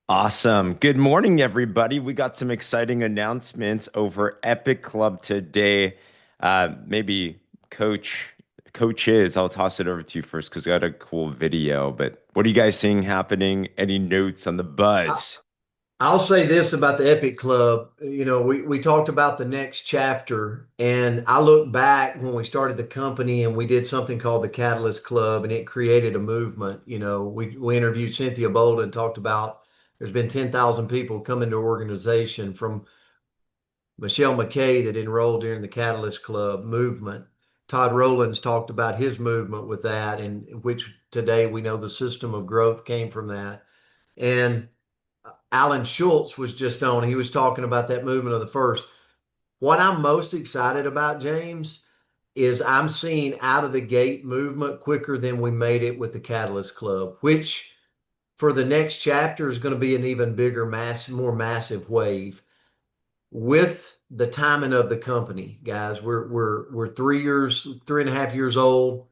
Awesome. Good morning, everybody. We got some exciting announcements over Epic Club today. Maybe Coach, Coaches, I'll toss it over to you first because I got a cool video. But what are you guys seeing happening? Any notes on the I- buzz? I'll say this about the Epic Club. We talked about the next chapter, and I look back when we started the company and we did something called the Catalyst Club, and it created a movement. We interviewed Cynthia Bolden, talked about there's been 10,000 people come into our organization from Michelle McKay that enrolled during the Catalyst Club movement. Todd Rowland's talked about his movement with that, and which today we know the system of growth came from that. And Alan Schultz was just on. He was talking about that movement of the first. What I'm most excited about, James, is I'm seeing out of the gate movement quicker than we made it with the Catalyst Club, which for the next chapter is going to be an even bigger, more massive wave with the timing of the company, guys. We're 3 years, 3.5 years old.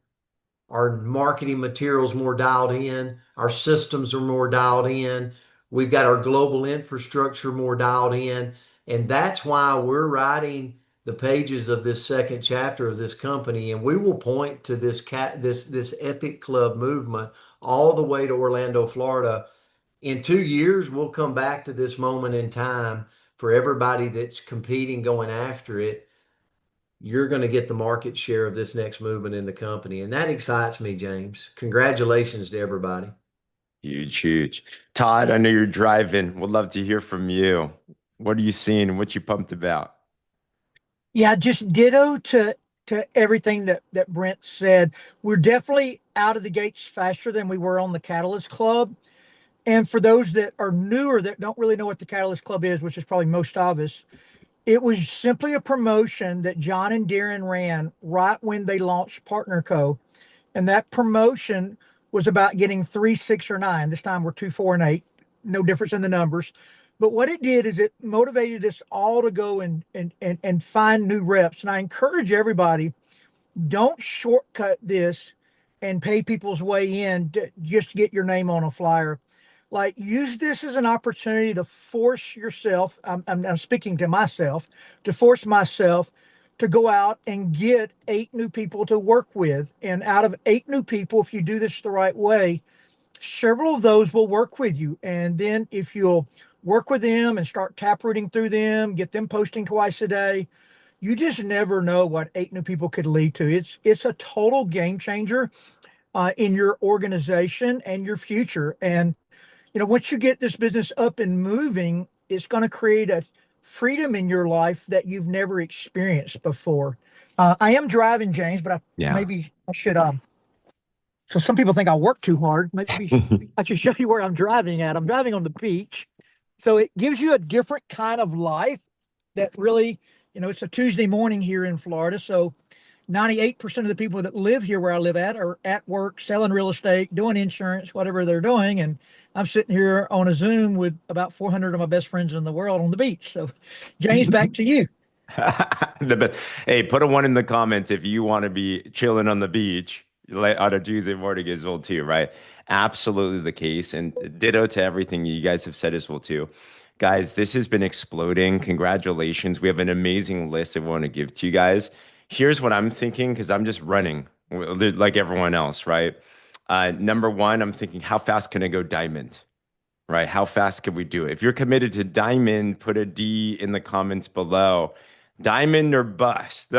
Our marketing materials more dialed in. Our systems are more dialed in. We've got our global infrastructure more dialed in. And that's why we're writing the pages of this second chapter of this company. And we will point to this Epic Club movement all the way to Orlando, Florida. In 2 years, we'll come back to this moment in time for everybody that's competing, going after it. You're going to get the market share of this next movement in the company. And that excites me, James. Congratulations to everybody. Huge, huge. Todd, I know you're driving. Would love to hear from you. What are you seeing and what you pumped about? Yeah, just ditto to everything that Brent said. We're definitely out of the gates faster than we were on the Catalyst Club. And for those that are newer that don't really know what the Catalyst Club is, which is probably most of us, it was simply a promotion that John and Darren ran right when they launched Partner Co. And that promotion was about getting 3, 6, or 9. This time we're 2, 4, and 8. No difference in the numbers. But what it did is it motivated us all to go and find new reps. And I encourage everybody, don't shortcut this and pay people's way in just to get your name on a flyer. Like, use this as an opportunity to force yourself. I'm speaking to myself, to force myself to go out and get 8 new people to work with. And out of 8 new people, if you do this the right way, several of those will work with you. And then if you'll work with them and start taprooting through them, get them posting twice a day, you just never know what 8 new people could lead to. It's a total game changer in your organization and your future. And once you get this business up and moving, it's going to create a freedom in your life that you've never experienced before. I am driving, James, but Yeah. maybe I should. So some people think I work too hard. Maybe I should show you where I'm driving at. I'm driving on the beach, so it gives you a different kind of life that really, it's a Tuesday morning here in Florida. So 98% of the people that live here where I live at are at work, selling real estate, doing insurance, whatever they're doing. And I'm sitting here on a Zoom with about 400 of my best friends in the world on the beach. So, James, back to you. Hey, put a one in the comments if you want to be chilling on the beach on a Tuesday morning as well too, right? Absolutely the case, and ditto to everything you guys have said as well too. Guys, this has been exploding. Congratulations. We have an amazing list that we want to give to you guys. Here's what I'm thinking because I'm just running like everyone else, right? Number one, I'm thinking, how fast can I go diamond? Right? How fast can we do it? If you're committed to diamond, put a D in the comments below. Diamond or bust.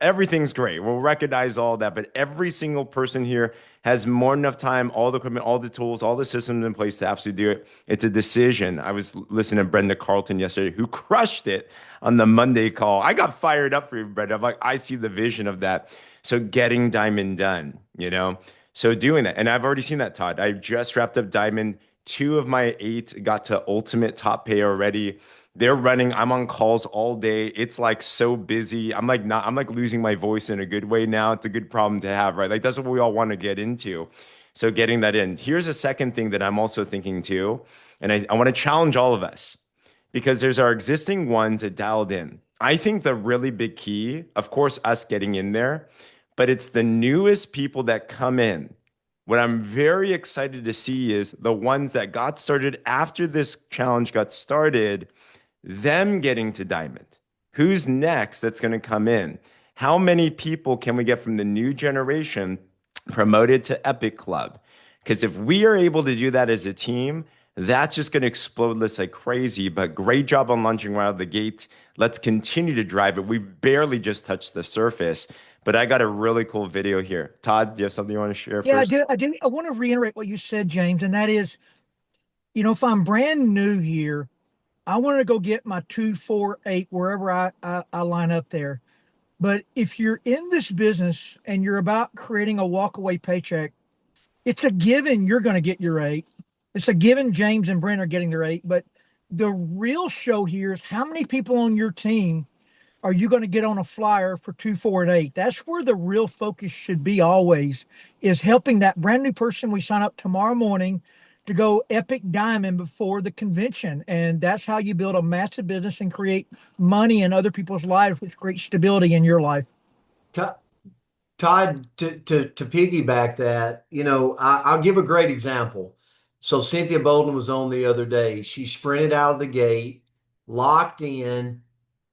Everything's great. We'll recognize all that, but every single person here has more than enough time, all the equipment, all the tools, all the systems in place to absolutely do it. It's a decision. I was listening to Brenda Carlton yesterday, who crushed it on the Monday call. I got fired up for you, Brenda. I'm like, I see the vision of that. So getting diamond done, you know? So doing that. And I've already seen that, Todd. I just wrapped up diamond. 2 of my 8 got to ultimate top pay already. They're running. I'm on calls all day. It's like so busy. I'm like losing my voice in a good way now. It's a good problem to have, right? Like that's what we all want to get into. So getting that in. Here's a second thing that I'm also thinking too. And I want to challenge all of us because there's our existing ones that dialed in. I think the really big key, of course, us getting in there, but it's the newest people that come in. What I'm very excited to see is the ones that got started after this challenge got started, them getting to diamond. Who's next that's going to come in? How many people can we get from the new generation promoted to Epic Club? Because if we are able to do that as a team, that's just going to explode this like crazy. But great job on launching right out of the gate. Let's continue to drive it. We've barely just touched the surface, but I got a really cool video here. Todd, do you have something you want to share Yeah, I first? do. I do. I want to reiterate what you said, James, and that is, if I'm brand new here, I want to go get my 248 wherever I line up there. But if you're in this business and you're about creating a walkaway paycheck, it's a given you're going to get your eight. It's a given James and Brent are getting their eight. But the real show here is how many people on your team are you going to get on a flyer for 248? That's where the real focus should be always, is helping that brand new person we sign up tomorrow morning to go epic diamond before the convention. And that's how you build a massive business and create money in other people's lives, which creates stability in your life. To- Todd, to piggyback that, I'll give a great example. So Cynthia Bolden was on the other day. She sprinted out of the gate, locked in,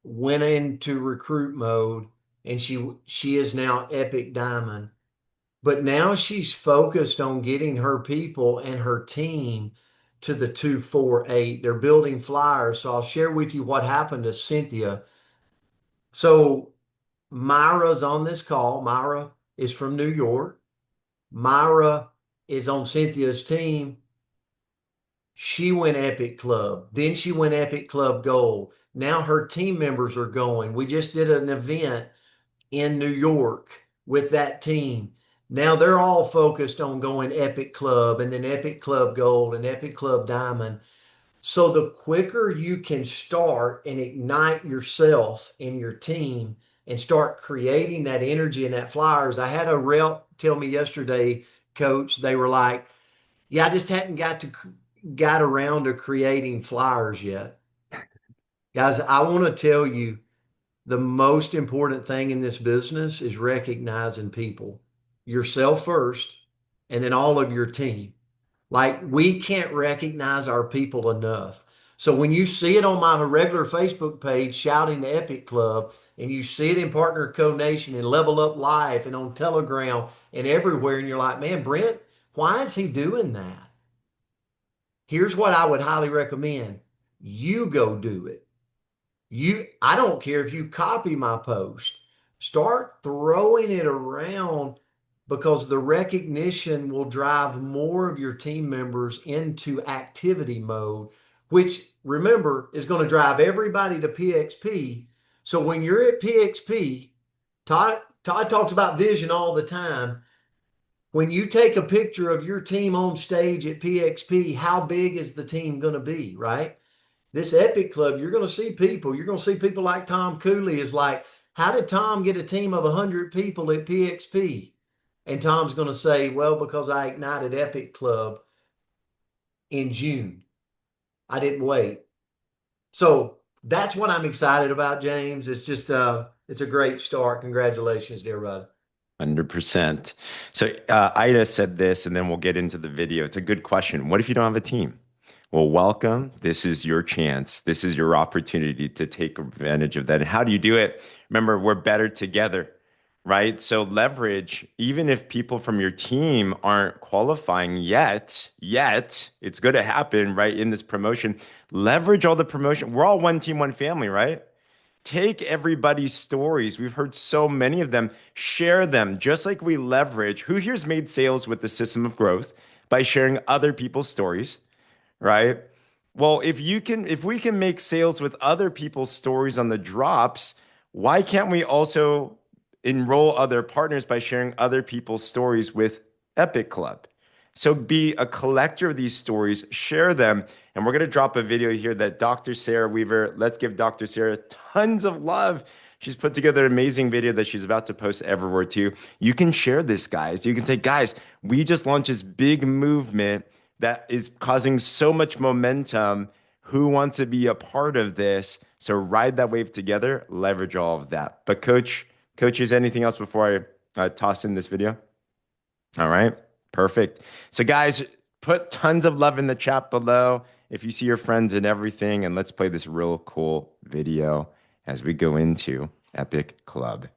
went into recruit mode, and she is now Epic Diamond. But now she's focused on getting her people and her team to the 248. They're building flyers. So I'll share with you what happened to Cynthia. So Myra's on this call. Myra is from New York. Myra is on Cynthia's team. She went Epic Club. Then she went Epic Club Gold. Now her team members are going. We just did an event in New York with that team. Now they're all focused on going Epic Club and then Epic Club Gold and Epic Club Diamond. So the quicker you can start and ignite yourself and your team and start creating that energy and that flyers. I had a rep tell me yesterday, coach, they were like, yeah, I just hadn't got around to creating flyers yet. Guys, I want to tell you the most important thing in this business is recognizing people, yourself first, and then all of your team. Like we can't recognize our people enough. So when you see it on my regular Facebook page shouting the Epic Club, and you see it in Partner Co Nation and Level Up Life and on Telegram and everywhere, and you're like, man, Brent, why is he doing that? Here's what I would highly recommend. You go do it. I don't care if you copy my post. Start throwing it around because the recognition will drive more of your team members into activity mode, which remember is going to drive everybody to PXP. So when you're at PXP, Todd talks about vision all the time. When you take a picture of your team on stage at PXP, how big is the team going to be, right? This Epic Club, you're going to see people. You're going to see people like Tom Cooley is like, how did Tom get a team of 100 people at PXP? And Tom's going to say, well, because I ignited Epic Club in June. I didn't wait. So that's what I'm excited about, James. It's just, it's a great start. Congratulations to everybody. 100%. So Ida said this, and then we'll get into the video. It's a good question. What if you don't have a team? Well, welcome. This is your chance. This is your opportunity to take advantage of that. And how do you do it? Remember, we're better together, right? So leverage, even if people from your team aren't qualifying yet, it's going to happen, right? In this promotion, leverage all the promotion. We're all one team, one family, right? Take everybody's stories. We've heard so many of them. Share them, just like we leverage. Who here's made sales with the system of growth by sharing other people's stories, right? Well, if we can make sales with other people's stories on the drops, why can't we also enroll other partners by sharing other people's stories with Epic Club? So be a collector of these stories, share them. And we're going to drop a video here that Dr. Sarah Weaver, let's give Dr. Sarah tons of love. She's put together an amazing video that she's about to post everywhere too. You can share this, guys. You can say, guys, we just launched this big movement that is causing so much momentum. Who wants to be a part of this? So ride that wave together, leverage all of that. But coach, is anything else before I toss in this video? All right. Perfect. So, guys, put tons of love in the chat below if you see your friends and everything. And let's play this real cool video as we go into Epic Club.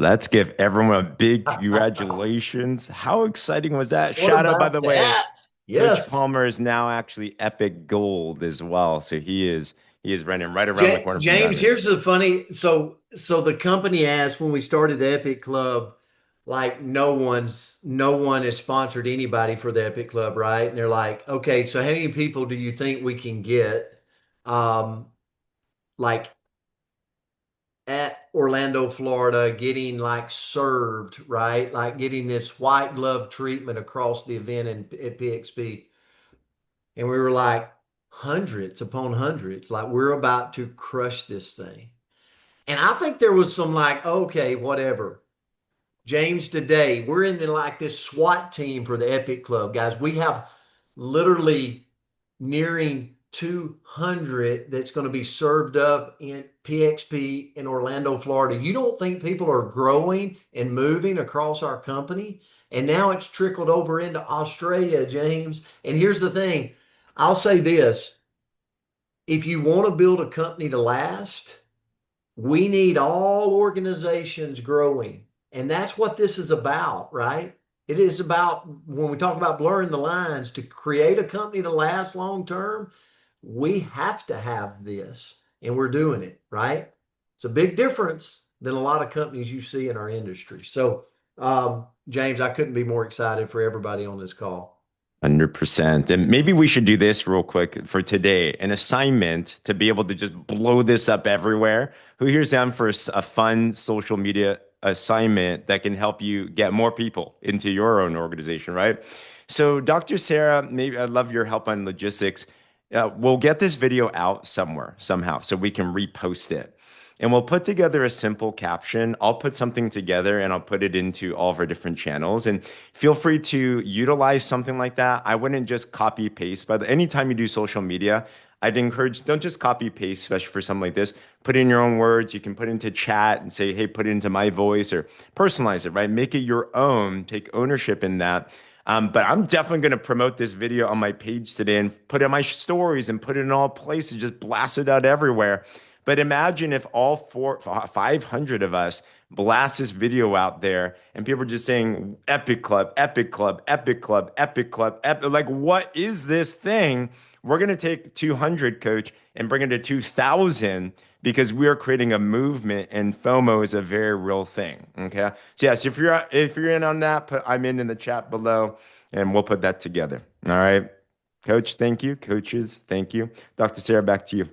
Let's give everyone a big congratulations. How exciting was that? What Shout out, by about the way, that? Coach Yes. Palmer is now actually Epic Gold as well. So he is running right around the corner from James, Diamond. here's the funny. So the company asked when we started the Epic Club, like no one has sponsored anybody for the Epic Club, right? And they're like, okay, so how many people do you think we can get, um, like at Orlando, Florida, getting like served, right? Like getting this white glove treatment across the event at PXP. And we were like, hundreds upon hundreds, like we're about to crush this thing. And I think there was some like, okay, whatever. James, today we're in the like this SWAT team for the Epic Club, guys. We have literally nearing 200 that's going to be served up in PXP in Orlando, Florida. You don't think people are growing and moving across our company? And now it's trickled over into Australia, James. And here's the thing, I'll say this, if you want to build a company to last, we need all organizations growing. And that's what this is about, right? It is about when we talk about blurring the lines to create a company to last long term, we have to have this and we're doing it, right? It's a big difference than a lot of companies you see in our industry. So, James, I couldn't be more excited for everybody on this call. 100%. And maybe we should do this real quick for today, an assignment to be able to just blow this up everywhere. Who here's down for a fun social media assignment that can help you get more people into your own organization, right? So, Dr. Sarah, maybe I'd love your help on logistics. We'll get this video out somewhere, somehow, so we can repost it. And we'll put together a simple caption. I'll put something together and I'll put it into all of our different channels. And feel free to utilize something like that. I wouldn't just copy paste, but anytime you do social media, I'd encourage, don't just copy paste, especially for something like this. Put in your own words. You can put it into chat and say, hey, put it into my voice or personalize it, right? Make it your own. Take ownership in that. But I'm definitely going to promote this video on my page today and put it in my stories and put it in all places, just blast it out everywhere. But imagine if all 500 of us blast this video out there and people are just saying Epic Club, Epic Club, Epic Club, Epic Club, Epic. Like, what is this thing? We're going to take 200, coach, and bring it to 2,000 because we are creating a movement and FOMO is a very real thing. Okay. So yes, if you're in on that, I'm in the chat below and we'll put that together. All right. Coach, thank you. Coaches, thank you. Dr. Sarah, back to you.